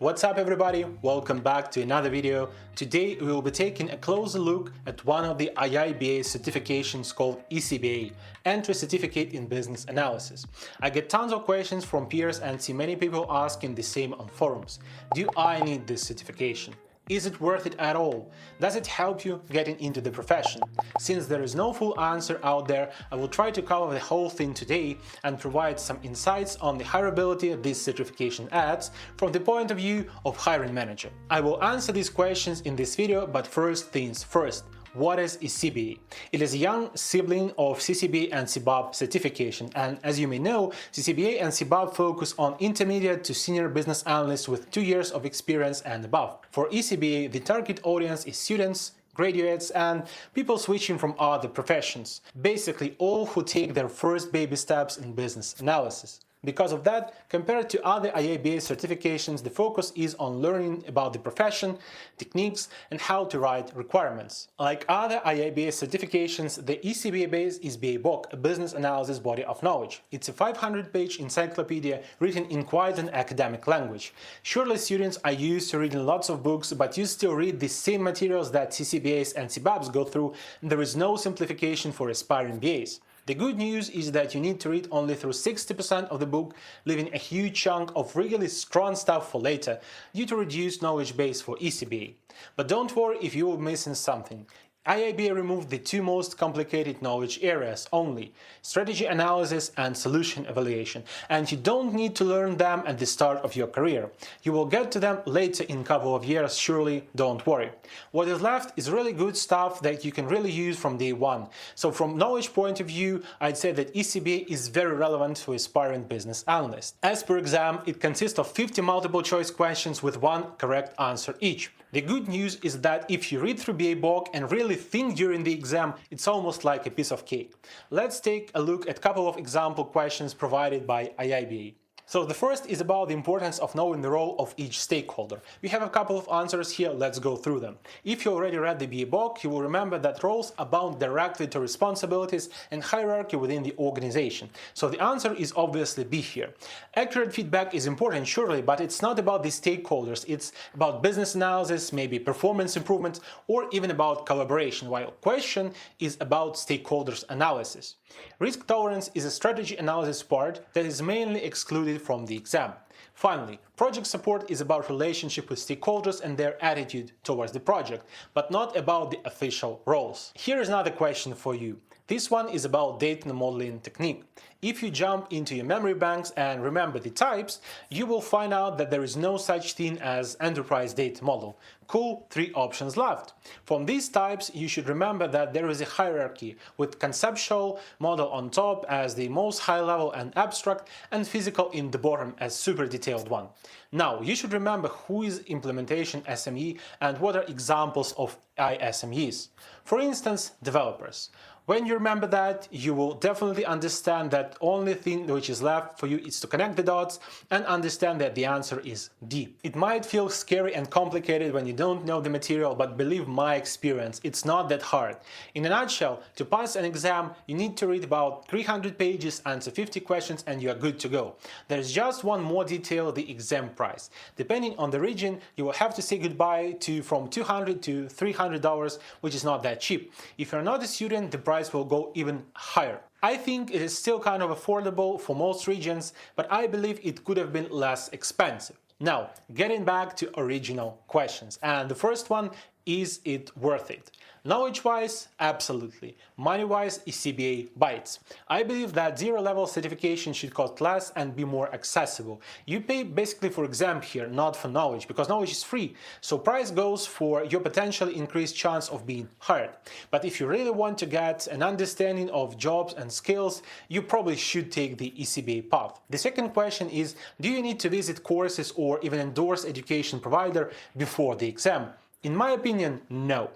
What's up everybody, welcome back to another video. Today we will be taking a closer look at one of the IIBA certifications called ECBA, Entry Certificate in Business Analysis. I get tons of questions from peers and see many people asking the same on forums. Do I need this certification? Is it worth it at all? Does it help you getting into the profession? Since there is no full answer out there, I will try to cover the whole thing today and provide some insights on the hireability this certification adds from the point of view of hiring manager. I will answer these questions in this video, but first things first. What is ECBA? It is a young sibling of CCBA and CBAP certification, and as you may know, CCBA and CBAP focus on intermediate to senior business analysts with 2 years of experience and above. For ECBA, the target audience is students, graduates, and people switching from other professions. Basically, all who take their first baby steps in business analysis. Because of that, compared to other IIBA certifications, the focus is on learning about the profession, techniques, and how to write requirements. Like other IIBA certifications, the ECBA base is BABOK, a business analysis body of knowledge. It's a 500-page encyclopedia written in quite an academic language. Surely students are used to reading lots of books, but you still read the same materials that CCBAs and CBAPs go through, and there is no simplification for aspiring BAs. The good news is that you need to read only through 60% of the book, leaving a huge chunk of really strong stuff for later due to reduced knowledge base for ECBA. But don't worry if you are missing something. IIBA removed the two most complicated knowledge areas only, strategy analysis and solution evaluation, and you don't need to learn them at the start of your career. You will get to them later in a couple of years, surely, don't worry. What is left is really good stuff that you can really use from day one. So from knowledge point of view, I'd say that ECBA is very relevant to aspiring business analysts. As per exam, it consists of 50 multiple choice questions with one correct answer each. The good news is that if you read through BABOK and really think during the exam, it's almost like a piece of cake. Let's take a look at a couple of example questions provided by IIBA. So the first is about the importance of knowing the role of each stakeholder. We have a couple of answers here, let's go through them. If you already read the BABOK, you will remember that roles are bound directly to responsibilities and hierarchy within the organization. So the answer is obviously B here. Accurate feedback is important, surely, but it's not about the stakeholders, it's about business analysis, maybe performance improvement, or even about collaboration, while question is about stakeholders analysis. Risk tolerance is a strategy analysis part that is mainly excluded from the exam. Finally, project support is about relationship with stakeholders and their attitude towards the project, but not about the official roles. Here is another question for you. This one is about data modeling technique. If you jump into your memory banks and remember the types, you will find out that there is no such thing as enterprise data model. Cool, 3 options left. From these types, you should remember that there is a hierarchy with conceptual model on top as the most high level and abstract, and physical in the bottom as super detailed one. Now, you should remember who is implementation SME and what are examples of ISMEs. For instance, developers. When you remember that, you will definitely understand that only thing which is left for you is to connect the dots and understand that the answer is D. It might feel scary and complicated when you don't know the material, but believe my experience, it's not that hard. In a nutshell, to pass an exam, you need to read about 300 pages, answer 50 questions, and you are good to go. There's just one more detail, the exam price. Depending on the region, you will have to say goodbye to from $200 to $300, which is not that cheap. If you're not a student, the price will go even higher. I think it is still kind of affordable for most regions, but I believe it could have been less expensive. Now, getting back to original questions, and the first one, is it worth it? Knowledge-wise, absolutely. Money-wise, ECBA bites. I believe that zero-level certification should cost less and be more accessible. You pay basically for exam here, not for knowledge, because knowledge is free. So price goes for your potentially increased chance of being hired. But if you really want to get an understanding of jobs and skills, you probably should take the ECBA path. The second question is, do you need to visit courses or even endorse education provider before the exam? In my opinion, no.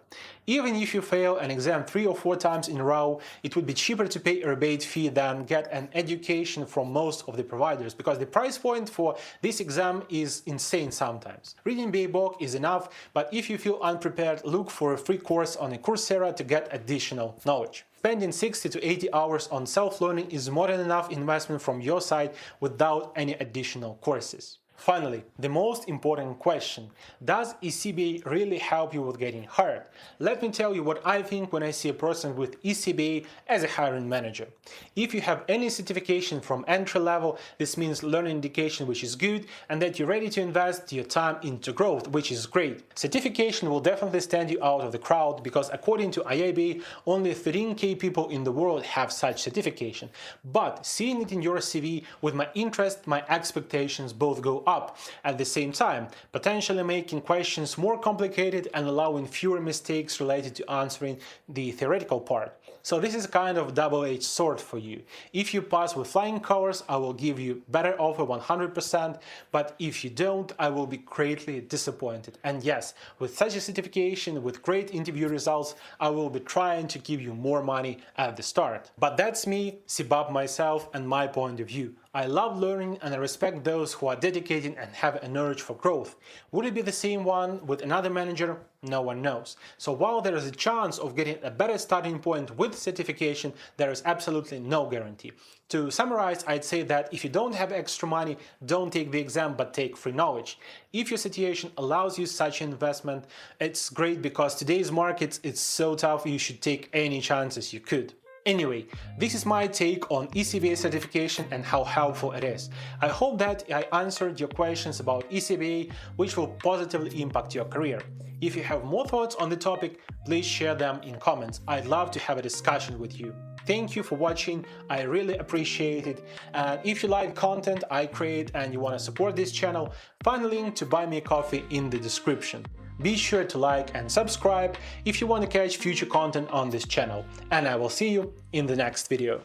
Even if you fail an exam 3 or 4 times in a row, it would be cheaper to pay a rebate fee than get an education from most of the providers, because the price point for this exam is insane sometimes. Reading BABOK is enough, but if you feel unprepared, look for a free course on a Coursera to get additional knowledge. Spending 60 to 80 hours on self-learning is more than enough investment from your side without any additional courses. Finally, the most important question: does ECBA really help you with getting hired? Let me tell you what I think when I see a person with ECBA as a hiring manager. If you have any certification from entry level, this means learning indication, which is good, and that you're ready to invest your time into growth, which is great. Certification will definitely stand you out of the crowd because according to IIBA, only 13,000 people in the world have such certification. But seeing it in your CV, with my interest, my expectations both go up at the same time, potentially making questions more complicated and allowing fewer mistakes related to answering the theoretical part. So this is kind of double-edged sword for you. If you pass with flying colors, I will give you better offer 100%, but if you don't, I will be greatly disappointed. And yes, with such a certification, with great interview results, I will be trying to give you more money at the start. But that's me, CBAP myself, and my point of view. I love learning and I respect those who are dedicated and have an urge for growth. Would it be the same one with another manager? No one knows. So while there is a chance of getting a better starting point with certification, there is absolutely no guarantee. To summarize, I'd say that if you don't have extra money, don't take the exam but take free knowledge. If your situation allows you such an investment, it's great because today's market is so tough, you should take any chances you could. Anyway, this is my take on ECBA certification and how helpful it is. I hope that I answered your questions about ECBA, which will positively impact your career. If you have more thoughts on the topic, please share them in comments. I'd love to have a discussion with you. Thank you for watching, I really appreciate it. And if you like content I create and you want to support this channel, find a link to buy me a coffee in the description. Be sure to like and subscribe if you want to catch future content on this channel, and I will see you in the next video.